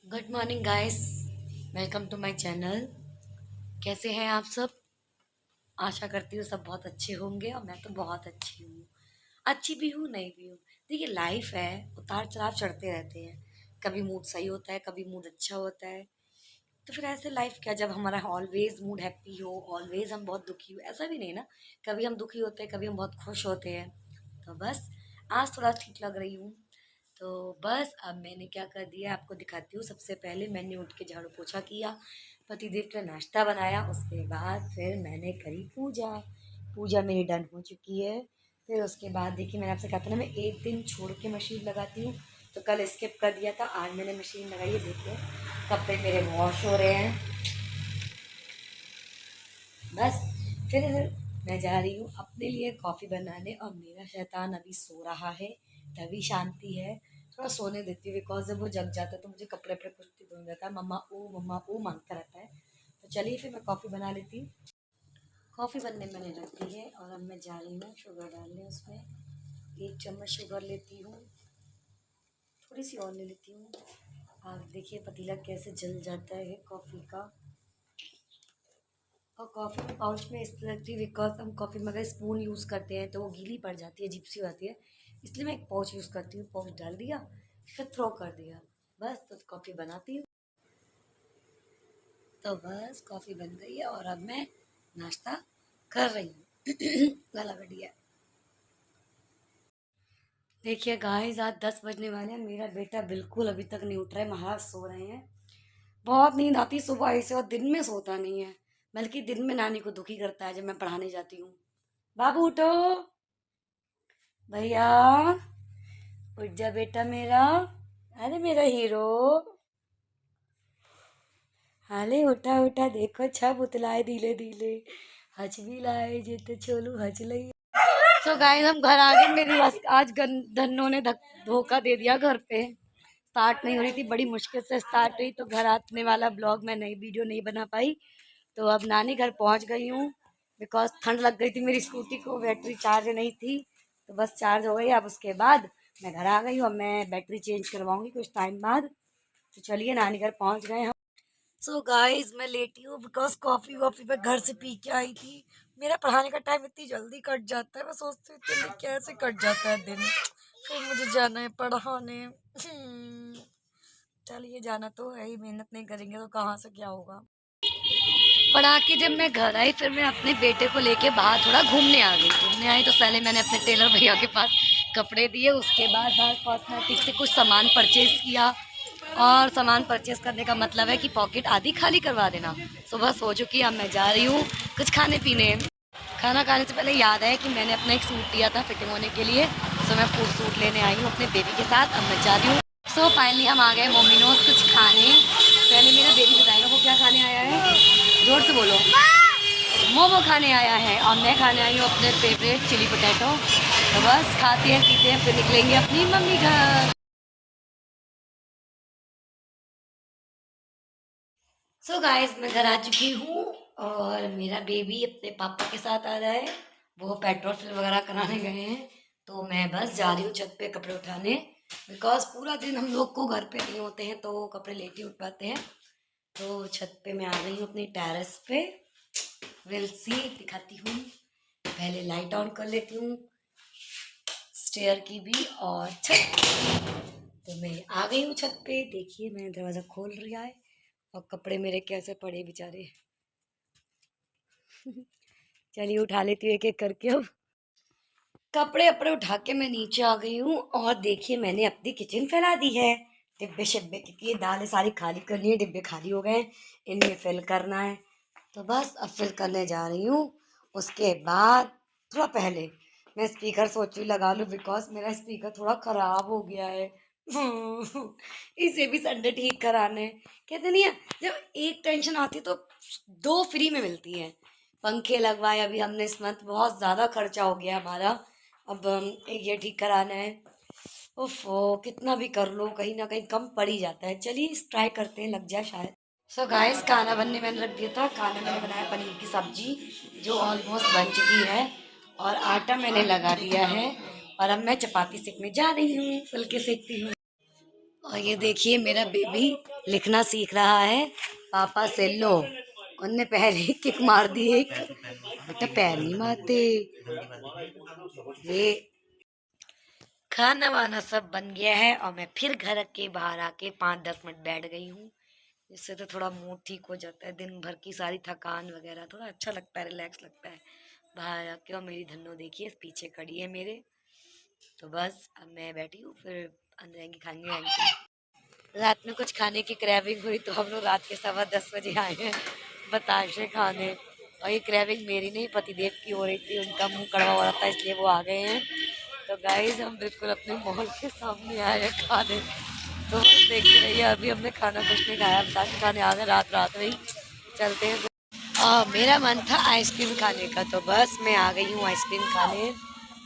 Good morning guys. Welcome to my channel. कैसे हैं आप सब? आशा करती हूँ सब बहुत अच्छे होंगे और मैं तो बहुत अच्छी हूँ। अच्छी भी हूँ, नहीं भी हूँ। देखिए, लाइफ है, उतार चढ़ाव चढ़ते रहते हैं। कभी मूड सही होता है, कभी मूड अच्छा होता है। तो फिर ऐसे लाइफ क्या, जब हमारा ऑलवेज मूड हैप्पी हो, ऑलवेज हम बहुत दुखी हो, ऐसा भी नहीं ना। कभी हम दुखी होते हैं, कभी हम बहुत खुश होते हैं। तो बस आज थोड़ा ठीक लग रही हूँ। तो बस अब मैंने क्या कर दिया आपको दिखाती हूँ। सबसे पहले मैंने उठ के झाड़ू पोछा किया, पतिदेव का नाश्ता बनाया, उसके बाद फिर मैंने करी पूजा। पूजा मेरी डन हो चुकी है। फिर उसके बाद देखिए, मैंने आपसे कहा था ना मैं एक दिन छोड़ के मशीन लगाती हूँ। तो कल स्किप कर दिया था, आज मैंने मशीन लगाई है। देखिए कपड़े मेरे वॉश हो रहे हैं। बस फिर मैं जा रही हूँ अपने लिए कॉफ़ी बनाने और मेरा शैतान अभी सो रहा है, तभी शांति है। थोड़ा सोने देती हूँ, बिकॉज जब वो जग जाता है तो मुझे कपड़े पे कुछ नहीं धुल जाता है। मम्मा ओ मांगता रहता है। तो चलिए फिर मैं कॉफ़ी बना लेती हूँ। कॉफ़ी बनने मैंने रख दी है और अब मैं जा रही हूँ शुगर डालने। उसमें 1 चम्मच शुगर लेती हूँ, थोड़ी सी और ले लेती हूँ। आप देखिए पतीला कैसे जल जाता है कॉफ़ी का। और कॉफ़ी में पाउच में इसलिए रखती हूँ बिकॉज हम कॉफ़ी में अगर स्पून यूज़ करते हैं तो वो गीली पड़ जाती है, अजीब सी हो जाती है। इसलिए मैं एक पाउच यूज़ करती हूँ। पाउच डाल दिया, फिर थ्रो कर दिया, बस तो कॉफ़ी बनाती हूँ। तो बस कॉफ़ी बन गई है और अब मैं नाश्ता कर रही हूँ। गला बैठ गया। देखिए गाइस, आज 10 बजने वाले हैं। मेरा बेटा बिल्कुल अभी तक नहीं उठ रहा है, महाराज सो रहे हैं। बहुत नींद आती सुबह ऐसे, और दिन में सोता नहीं है। बल्कि दिन में नानी को दुखी करता है जब मैं पढ़ाने जाती हूँ। बाबू उठो, भैया उठ जा बेटा मेरा। अरे मेरा हीरो, हाले उठा उठा, देखो छब उतलाए धीले धीले। हच भी लाए जे तो छोलू हच लई। सो गाइस, हम घर आ गए। मेरी आज धन्नो ने धोखा दे दिया घर पे। स्टार्ट नहीं हो रही थी, बड़ी मुश्किल से स्टार्ट हुई, तो घर आने वाला ब्लॉग मैं नई वीडियो नहीं बना पाई। तो अब नानी घर पहुंच गई हूँ, बिकॉज ठंड लग गई थी मेरी स्कूटी को, बैटरी चार्ज नहीं थी। तो बस चार्ज हो गई। अब उसके बाद मैं घर आ गई हूँ। अब मैं बैटरी चेंज करवाऊंगी कुछ टाइम बाद। तो चलिए नानी घर पहुँच गए हम। सो गाइस, मैं लेटी हूँ बिकॉज कॉफ़ी वॉफ़ी मैं घर से पी के आई थी। मेरा पढ़ाने का टाइम इतनी जल्दी कट जाता है, मैं सोचती हूँ इतनी कैसे कट जाता है दिन। फिर मुझे जाना है पढ़ाने। चलिए जाना तो है ही, मेहनत नहीं करेंगे तो कहाँ से क्या होगा। पढ़ा के जब मैं घर आई, फिर मैं अपने बेटे को लेके बाहर थोड़ा घूमने आ गई। घूमने आई तो पहले मैंने अपने टेलर भैया के पास कपड़े दिए, उसके बाद बाहर कॉस्मेटिक से कुछ सामान परचेज किया। और सामान परचेज करने का मतलब है कि पॉकेट आधी खाली करवा देना। सुबह सो चुकी, अब मैं जा रही हूँ कुछ खाने पीने। खाना खाने से पहले याद है कि मैंने अपना एक सूट लिया था फिटिंग होने के लिए। सो मैं फूड सूट लेने आई हूँ अपने बेबी के साथ। अब मैं जा रही हूँ। सो फाइनली हम आ गए मोमिनोज कुछ खाने। पहले मेरा बेबी बताएगा वो क्या खाने आया है, जोर से बोलो। मोमो खाने आया है और मैं खाने आई हूँ अपने फेवरेट चिली पोटैटो। तो बस खाते हैं पीते हैं, फिर निकलेंगे अपनी मम्मी घर। सो गाइस, मैं घर आ चुकी हूँ और मेरा बेबी अपने पापा के साथ आ रहा है। वो पेट्रोल फिल वगैरह कराने गए हैं। तो मैं बस जा रही हूँ छत पे कपड़े उठाने, बिकॉज पूरा दिन हम लोग को घर पे नहीं होते हैं तो कपड़े लेट ही उठ पाते हैं। तो छत पे मैं आ गई हूँ अपनी टेरेस पे। विल सी, दिखाती हूँ। पहले लाइट ऑन कर लेती हूँ, स्टेयर की भी और छत। तो मैं आ गई हूँ छत पे। देखिए मैंने दरवाज़ा खोल लिया है और कपड़े मेरे कैसे पड़े बेचारे। चलिए उठा लेती हूँ एक एक करके। अब कपड़े अपड़े उठा के मैं नीचे आ गई हूँ और देखिए मैंने अपनी किचन फैला दी है। डिब्बे शिब्बे, क्योंकि ये दालें सारी खाली करनी है, डिब्बे खाली हो गए हैं, इनमें फिल करना है। तो बस अब फिल करने जा रही हूँ। उसके बाद थोड़ा पहले मैं स्पीकर सोच रही लगा लूँ, बिकॉज मेरा स्पीकर थोड़ा ख़राब हो गया है। इसे भी संडे ठीक कराना है। कहते नहीं है, जब एक टेंशन आती है तो दो फ्री में मिलती हैं। पंखे लगवाए अभी हमने इस मंथ, बहुत ज़्यादा खर्चा हो गया हमारा। अब एक ये ठीक कराना है। ओफो, कितना भी कर लो कहीं ना कहीं कम पड़ ही जाता है। चलिए ट्राई करते हैं, लग जाए शायद। सो गाइस, खाना बनने मैंने रख दिया था। खाना मैंने बनाया पनीर की सब्जी, जो ऑलमोस्ट बन चुकी है। और आटा मैंने लगा दिया है और अब मैं चपाती सेकने जा रही हूँ, फुलके सेकती हूँ। और ये देखिए मेरा बेबी लिखना सीख रहा है पापा से। लो उनने पहले ही किक मार दी एक। बेटा पैर नहीं मारते। ये खाना वाना सब बन गया है और मैं फिर घर के बाहर आके 5-10 मिनट बैठ गई हूँ। इससे तो थोड़ा मूड ठीक हो जाता है, दिन भर की सारी थकान वगैरह, थोड़ा अच्छा लगता है, रिलैक्स लगता है बाहर आके। और मेरी धन्नो देखिए पीछे खड़ी है मेरे। तो बस अब मैं बैठी हूँ, फिर अंदर आएंगे खाएंगे आएंगे। रात में कुछ खाने की क्रेविंग हुई तो हम लोग रात के 10:15 बजे आए हैं बताशे खाने। और ये क्रेविंग मेरी नहीं, पतिदेव की हो रही थी, उनका मुंह कड़वा हो रहा था इसलिए वो आ गए हैं। तो गाइस हम बिल्कुल अपने मॉल के सामने आए हैं खाने। तो बस देखते रहिए, अभी हमने खाना कुछ नहीं खाया, बताशे खाने आ गए रात में ही। चलते हैं। मेरा मन था आइसक्रीम खाने का, तो बस मैं आ गई हूँ आइसक्रीम खाने।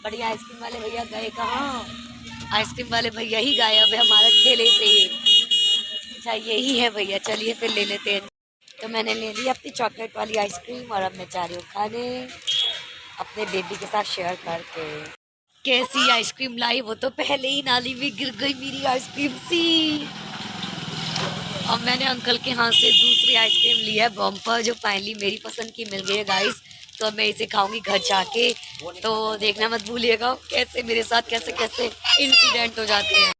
बढ़िया। आइसक्रीम वाले भैया गए कहाँ? आइसक्रीम वाले भैया ही गायब है हमारे ठेले से ही। अच्छा यही है भैया, चलिए फिर ले लेते हैं। तो मैंने ले ली अपनी चॉकलेट वाली आइसक्रीम और अब मैं जा रही हूँ खाने अपने बेबी के साथ शेयर करके। कैसी आइसक्रीम लाई, वो तो पहले ही नाली में गिर गई मेरी आइसक्रीम सी। और मैंने अंकल के हाथ से दूसरी आइसक्रीम ली है बम्पर, जो फाइनली मेरी पसंद की मिल गई है गाइस। तो अब मैं इसे खाऊंगी घर जाके। तो देखना मत भूलिएगा कैसे मेरे साथ कैसे कैसे इंसिडेंट हो जाते हैं।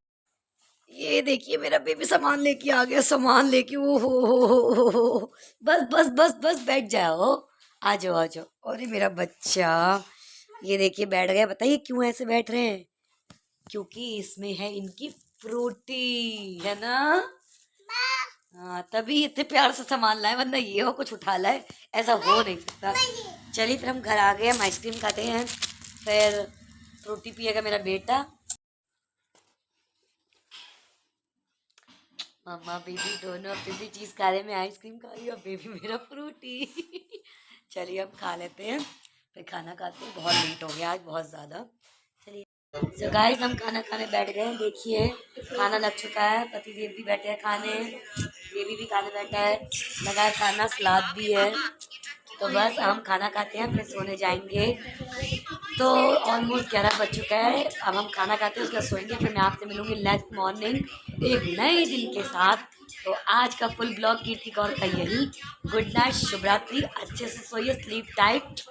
ये देखिए मेरा बेबी सामान लेके आ गया, सामान लेके। ओ हो। बस बस बस बस बैठ जाओ, आ जाओ आ जाओ। अरे मेरा बच्चा ये देखिए बैठ गया। बताइए क्यों ऐसे बैठ रहे हैं? क्योंकि इसमें है इनकी फ्रूटी, है ना? हाँ तभी इतने प्यार से सामान लाए, वरना ये हो कुछ उठा लाए, ऐसा हो नहीं सकता। चलिए फिर हम घर आ गए, हम आइसक्रीम खाते हैं, फिर फ्रूटी पिएगा मेरा बेटा। मम्मा बेबी दोनों अपनी भी चीज़ खा रहे, मैं आइसक्रीम खा रही हूँ, बेबी मेरा फ्रूटी। चलिए हम खा लेते हैं, फिर खाना खाते हैं। बहुत लेट हो गया आज, बहुत ज़्यादा। चलिए तो गाइस हम खाना खाने बैठ गए हैं। देखिए खाना लग चुका है, पतिदेव भी बैठे हैं खाने, बेबी भी खाने बैठा है, लगा है खाना, सलाद भी है। तो बस हम खाना खाते हैं फिर सोने जाएंगे। तो ऑलमोस्ट 11 बज चुका है, अब हम खाना खाते हैं उसके बाद सोएंगे। फिर मैं आपसे मिलूंगी नेक्स्ट मॉर्निंग एक नए दिन के साथ। तो आज का फुल ब्लॉग कीर्ति कौर का यही। गुड नाइट, शुभ रात्रि, अच्छे से सोइए, स्लीप टाइट।